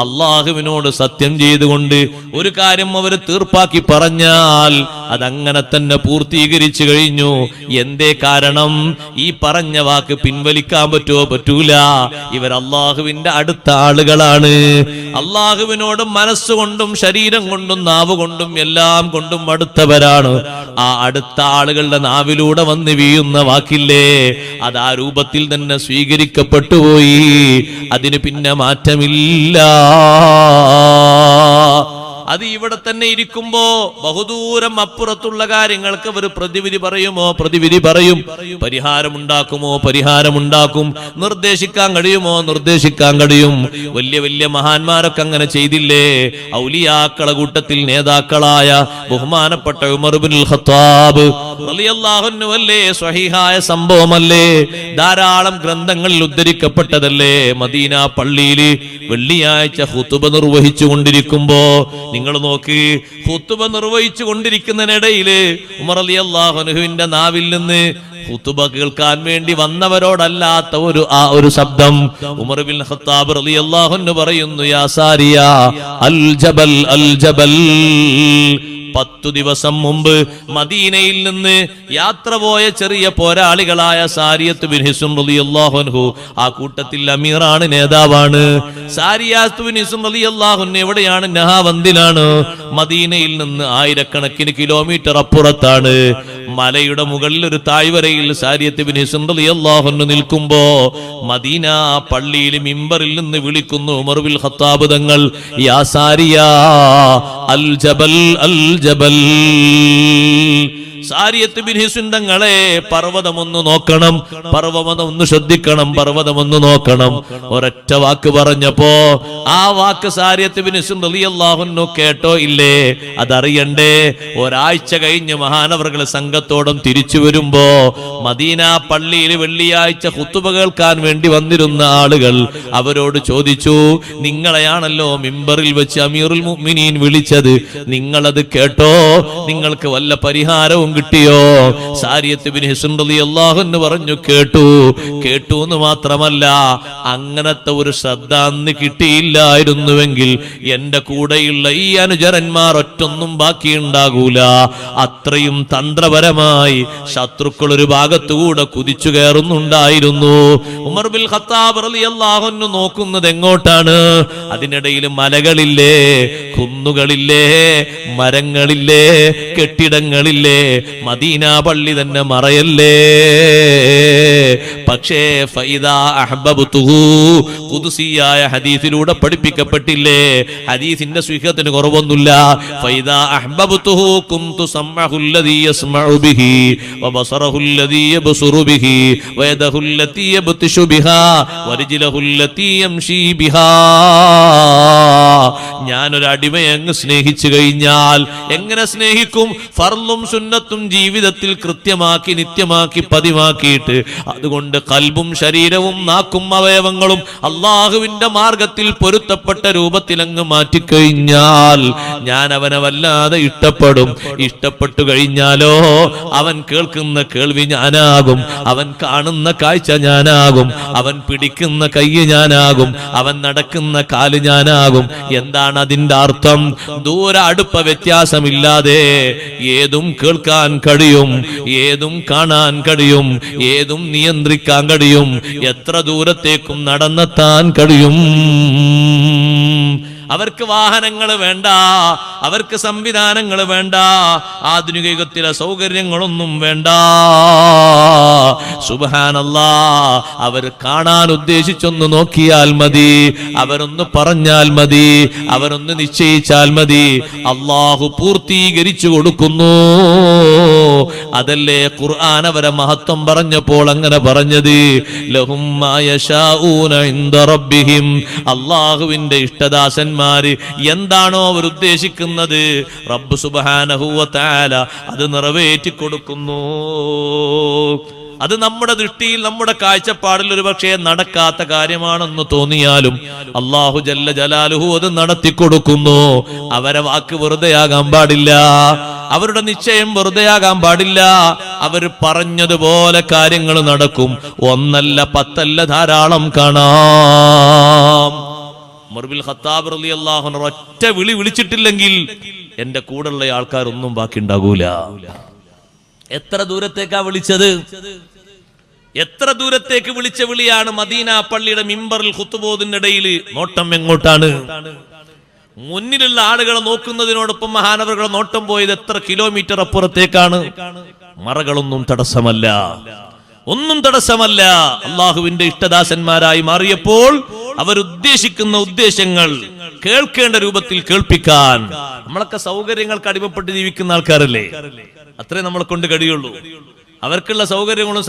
അള്ളാഹുവിനോട് സത്യം ചെയ്തുകൊണ്ട് ഒരു കാര്യം അവർ തീർപ്പാക്കി പറഞ്ഞാൽ അതങ്ങനെ തന്നെ പൂർത്തീകരിച്ചു കഴിഞ്ഞു. എന്തേ കാരണം? ഈ പറഞ്ഞ വാക്ക് പിൻവലിക്കാൻ പറ്റൂല. ഇവർ അള്ളാഹുവിന്റെ അടുത്ത ആളുകളാണ്. അള്ളാഹുവിനോട് മനസ്സുകൊണ്ടും ശരീരം കൊണ്ടും നാവ് കൊണ്ടും എല്ലാം കൊണ്ടും അടുത്തവരാണ്. ആ അടുത്ത ആളുകളുടെ നാവിലൂടെ വന്ന് വീഴുന്ന വാക്കില്ലേ, അത് ആ രൂപത്തിൽ തന്നെ സ്വീകരിക്കപ്പെട്ടു പോയി. അതിന് പിന്നെ മാറ്റമില്ല. അത് ഇവിടെ തന്നെ ഇരിക്കുമ്പോ ബഹുദൂരം അപ്പുറത്തുള്ള കാര്യങ്ങൾക്ക് അവർ പ്രതിവിധി പറയുമോ? പ്രതിവിധി പറയും. പരിഹാരമുണ്ടാക്കുമോ? പരിഹാരമുണ്ടാക്കും. നിർദ്ദേശിക്കാൻ കഴിയുമോ? നിർദ്ദേശിക്കാൻ കഴിയും. വലിയ വലിയ മഹാന്മാരൊക്കെ അങ്ങനെ ചെയ്തില്ലേ? ഔലിയാക്കളെ കൂട്ടത്തിൽ നേതാക്കളായ ബഹുമാനപ്പെട്ട ഉമർ ഇബ്നുൽ ഖത്താബ് റളിയല്ലാഹു അൻഹു അല്ലേ, സ്വഹീഹായ സംഭവമല്ലേ, ധാരാളം ഗ്രന്ഥങ്ങളിൽ ഉദ്ധരിക്കപ്പെട്ടതല്ലേ. മദീന പള്ളിയിൽ വെള്ളിയാഴ്ച ഖുതുബ നിർവഹിച്ചു കൊണ്ടിരിക്കുമ്പോ നിങ്ങൾ നോക്ക്, ഖുതുബ നിർവഹിച്ചു കൊണ്ടിരിക്കുന്നതിനിടയില് ഉമർ റളിയല്ലാഹു അൻഹുവിന്റെ നാവിൽ നിന്ന് ഖുതുബ കേൾക്കാൻ വേണ്ടി വന്നവരോടല്ലാത്ത ഒരു ശബ്ദം. ഉമർ ഇബ്നുൽ ഖത്താബ് റളിയല്ലാഹു അൻഹു പറയുന്നു, യാ സാരിയ അൽ ജബൽ അൽ ജബൽ. 10 ദിവസം മുമ്പ് മദീനയിൽ നിന്ന് യാത്ര പോയ ചെറിയ പോരാളികളായ സാരിയത്ത് ബിൻ ഹിസ്ൻ റളിയല്ലാഹു അൻഹു, ആ കൂട്ടത്തിൽ അമീറാണ്, നേതാവാണ്. സാരിയത്ത് ബിൻ ഹിസ്ൻ റളിയല്ലാഹു അൻഹു എവിടെയാണ്? നഹാവന്ദിലാണ്. മദീനയിൽ നിന്ന് ആയിരക്കണക്കിന് കിലോമീറ്റർ അപ്പുറത്താണ്. മലയുടെ മുകളിൽ ഒരു താഴ്വരയിൽ സാരിയത്ത് ബിൻ ഹിസ്ൻ റളിയല്ലാഹു അൻഹു നിൽക്കുമ്പോ മദീന പള്ളിയിൽ മിമ്പറിൽ നിന്ന് വിളിക്കുന്നു ഉമർ ഇബ്നുൽ ഖത്താബ് തങ്ങൾ, യാ സാരിയ അൽ ജബൽ അൽ ജബൽ. സാരിയത്ത് ബിൻ ഹിസ്ൻ തങ്ങളെ, പർവ്വതമൊന്ന് നോക്കണം, പർവ്വതമൊന്ന് ശ്രദ്ധിക്കണം, പർവ്വതമൊന്ന് നോക്കണം. ഒരൊറ്റ വാക്ക് പറഞ്ഞപ്പോ ആ വാക്ക് സാരിയത്ത് ബിൻ ഹിസ്ൻ റളിയല്ലാഹു അൻഹു കേട്ടോ ഇല്ലേ? അതറിയണ്ടേ? ഒരാഴ്ച കഴിഞ്ഞ് മഹാനവറുകൾ സംഘത്തോടും തിരിച്ചു വരുമ്പോ മദീന പള്ളിയിൽ വെള്ളിയാഴ്ച ഖുതുബ കേൾക്കാൻ വേണ്ടി വന്നിരുന്ന ആളുകൾ അവരോട് ചോദിച്ചു, നിങ്ങളെയാണല്ലോ മിമ്പറിൽ വെച്ച് അമീറുൽ മുഅ്മിനീൻ വിളിച്ചത്, നിങ്ങളത് കേട്ടോ? നിങ്ങൾക്ക് വല്ല പരിഹാരവും കിട്ടിയോ? സാരിയത്ത് ബിൻ ഹിസ്ൻ റളിയല്ലാഹു അൻഹു പറഞ്ഞു, കേട്ടു. കേട്ടു എന്ന് മാത്രമല്ല, അങ്ങനത്തെ ഒരു ശ്രദ്ധ അന്ന് കിട്ടിയില്ലായിരുന്നുവെങ്കിൽ എന്റെ കൂടെയുള്ള ഈ അനുചരന്മാർ ഒറ്റൊന്നും ബാക്കിയുണ്ടാകൂല. അത്രയും തന്ത്രപരമായി ശത്രുക്കൾ ഒരു ഭാഗത്തുകൂടെ കുതിച്ചു കയറുന്നുണ്ടായിരുന്നു. ഉമർ ഇബ്നുൽ ഖത്താബ് റളിയല്ലാഹു അൻഹു നോക്കുന്നത് എങ്ങോട്ടാണ്? അതിനിടയിൽ മലകളില്ലേ, കുന്നുകളില്ലേ, മരങ്ങളില്ലേ, കെട്ടിടങ്ങളില്ലേ, മദീന പള്ളി തന്നെ മറയല്ലേ. പക്ഷേ ഫൈദാ അഹ്ബബ്തുഹു, ഖുദ്സിയായ ഹദീസിലൂടെ പഠിപ്പിക്കപ്പെട്ടില്ലേ? ഹദീസിന്റെ സ്വീഹത്തിന് കുറവൊന്നുമില്ല. ഫൈദാ അഹ്ബബ്തുഹു കുന്തു സമഅഹുല്ലദീ യസ്മഉ ബിഹി വബസറഹുല്ലദീ യബ്സുറു ബിഹി വയദഹുല്ലതീ യബ്തിശു ബിഹാ വരിജ്ലഹുല്ലതീ യംശീ ബിഹാ. ഞാനൊരു അടിമയെ അങ്ങ് സ്നേഹിച്ചു കഴിഞ്ഞാൽ, എങ്ങനെ സ്നേഹിക്കും? ഫർളും സുന്നത്തും ജീവിതത്തിൽ കൃത്യമാക്കി നിത്യമാക്കി പതിവാക്കിയിട്ട്, അതുകൊണ്ട് കൽബും ശരീരവും നാക്കും അവയവങ്ങളും അള്ളാഹുവിന്റെ മാർഗത്തിൽ പൊരുത്തപ്പെട്ട രൂപത്തിൽ അങ്ങ് മാറ്റിക്കഴിഞ്ഞാൽ ഞാൻ അവനെ വല്ലാതെ ഇഷ്ടപ്പെടും. ഇഷ്ടപ്പെട്ടു കഴിഞ്ഞാലോ അവൻ കേൾക്കുന്ന കേൾവി ഞാനാകും, അവൻ കാണുന്ന കാഴ്ച ഞാനാകും, അവൻ പിടിക്കുന്ന കൈ ഞാനാകും, അവൻ നടക്കുന്ന കാല് ഞാനാകും. എന്താണ് അതിന്റെ അർത്ഥം? ദൂര അടുപ്പ വ്യത്യാസമില്ലാതെ ഏതും കേൾക്കാൻ കഴിയും, ഏതും കാണാൻ കഴിയും, ഏതും നിയന്ത്രിക്കാൻ കഴിയും, എത്ര ദൂരത്തേക്കും നടന്നെത്താൻ കഴിയും. അവർക്ക് വാഹനങ്ങൾ വേണ്ട, അവർക്ക് സംവിധാനങ്ങൾ വേണ്ട, ആധുനിക യുഗത്തിലെ സൗകര്യങ്ങളൊന്നും വേണ്ട. സുബ്ഹാനല്ലാഹ്, അവർ കാണാൻ ഉദ്ദേശിച്ചൊന്ന് നോക്കിയാൽ മതി, അവരൊന്ന് പറഞ്ഞാൽ മതി, അവരൊന്ന് നിശ്ചയിച്ചാൽ മതി, അള്ളാഹു പൂർത്തീകരിച്ചു കൊടുക്കുന്നു. അതല്ലേ ഖുർആൻ അവരെ മഹത്വം പറഞ്ഞപ്പോൾ അങ്ങനെ പറഞ്ഞത്, ലഹും മാ യശാഊന ഇൻദ റബ്ബിഹിം. അള്ളാഹുവിന്റെ ഇഷ്ടദാസന്മാർ എന്താണോ അവർ ഉദ്ദേശിക്കുന്നത്, റബ്ബ് സുബ്ഹാനഹു വ തആല അത് നിറവേറ്റി കൊടുക്കുന്നു. അത് നമ്മുടെ ദൃഷ്ടിയിൽ, നമ്മുടെ കാഴ്ചപ്പാടിൽ ഒരു പക്ഷേ നടക്കാത്ത കാര്യമാണെന്ന് തോന്നിയാലും അല്ലാഹു ജല്ല ജലാലുഹു അത് നടത്തിക്കൊടുക്കുന്നു. അവരെ വാക്ക് വെറുതെയാകാൻ പാടില്ല. അവരുടെ നിശ്ചയം വെറുതെയാകാൻ പാടില്ല. അവർ പറഞ്ഞതുപോലെ കാര്യങ്ങൾ നടക്കും. ഒന്നല്ല പത്തല്ല ധാരാളം കാണാം. ഉമർ ബിൻ ഖത്താബ് റളിയല്ലാഹു അൻഹു ഒറ്റ വിളി വിളിച്ചിട്ടില്ലെങ്കിൽ എന്റെ കൂടെയുള്ള ആൾക്കാരൊന്നും ബാക്കി ഉണ്ടാകൂല. എത്ര ദൂരത്തേക്കാ വിളിച്ചത്? എത്ര ദൂരത്തേക്ക് വിളിച്ച വിളിയാണ്? മദീന പള്ളിയുടെ മിമ്പറിൽ ഖുത്ബോദിന്റെ ഇടയിൽ നോട്ടം എങ്ങോട്ടാണ്? മുന്നിലുള്ള ആളുകളെ നോക്കുന്നതിനോടൊപ്പം മഹാനവറുകളെ നോട്ടം പോയത് എത്ര കിലോമീറ്റർ അപ്പുറത്തേക്കാണ്? മറകളൊന്നും തടസ്സമല്ല, ഒന്നും തടസ്സമല്ല. അള്ളാഹുവിന്റെ ഇഷ്ടദാസന്മാരായി മാറിയപ്പോൾ അവരുദ്ദേശിക്കുന്ന ഉദ്ദേശങ്ങൾ കേൾക്കേണ്ട രൂപത്തിൽ കേൾപ്പിക്കാൻ. നമ്മളൊക്കെ സൗകര്യങ്ങൾക്ക് അടിമപ്പെട്ട് ജീവിക്കുന്ന ആൾക്കാരല്ലേ? അത്രേ നമ്മളെ കൊണ്ട് കഴിയുള്ളൂ. അവർക്കുള്ള സൗകര്യങ്ങളും